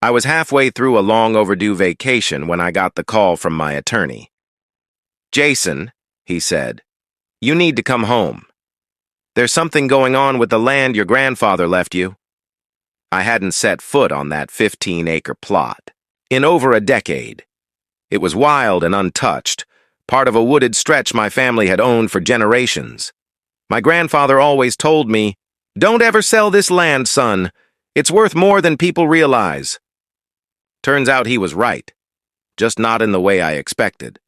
I was halfway through a long overdue vacation when I got the call from my attorney. "Jason," he said, "you need to come home. There's something going on with the land your grandfather left you." I hadn't set foot on that 15-acre plot in over a decade. It was wild and untouched, part of a wooded stretch my family had owned for generations. My grandfather always told me, "Don't ever sell this land, son. It's worth more than people realize." Turns out he was right, just not in the way I expected.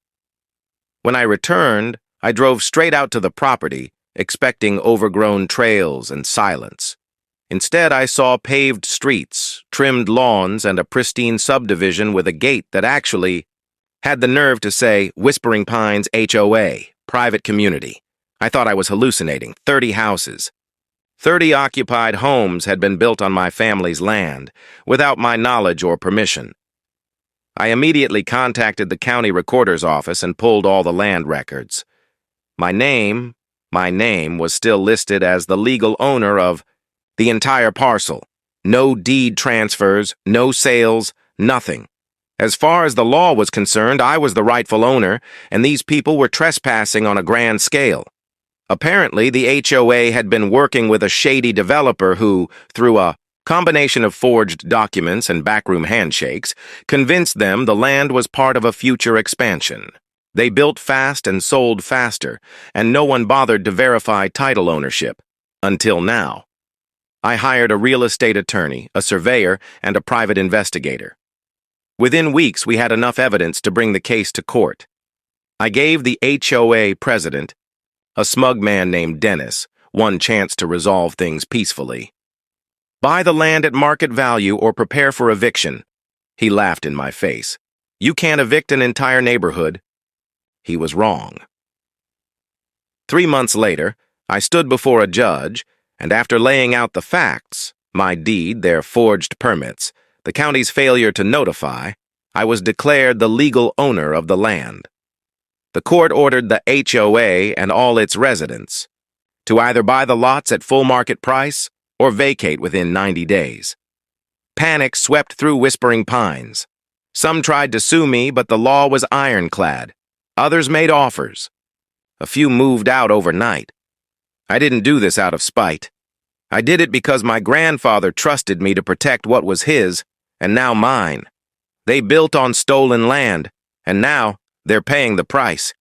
When I returned, I drove straight out to the property, expecting overgrown trails and silence. Instead, I saw paved streets, trimmed lawns, and a pristine subdivision with a gate that actually had the nerve to say Whispering Pines HOA, private community. I thought I was hallucinating. 30 houses. 30 occupied homes had been built on my family's land, without my knowledge or permission. I immediately contacted the county recorder's office and pulled all the land records. My name was still listed as the legal owner of the entire parcel. No deed transfers, no sales, nothing. As far as the law was concerned, I was the rightful owner, and these people were trespassing on a grand scale. Apparently, the HOA had been working with a shady developer who, through a combination of forged documents and backroom handshakes, convinced them the land was part of a future expansion. They built fast and sold faster, and no one bothered to verify title ownership. Until now. I hired a real estate attorney, a surveyor, and a private investigator. Within weeks, we had enough evidence to bring the case to court. I gave the HOA president, a smug man named Dennis, one chance to resolve things peacefully. "Buy the land at market value or prepare for eviction." He laughed in my face. "You can't evict an entire neighborhood." He was wrong. 3 months later, I stood before a judge, and after laying out the facts, my deed, their forged permits, the county's failure to notify, I was declared the legal owner of the land. The court ordered the HOA and all its residents to either buy the lots at full market price or vacate within 90 days. Panic swept through Whispering Pines. Some tried to sue me, but the law was ironclad. Others made offers. A few moved out overnight. I didn't do this out of spite. I did it because my grandfather trusted me to protect what was his, and now mine. They built on stolen land, and now they're paying the price.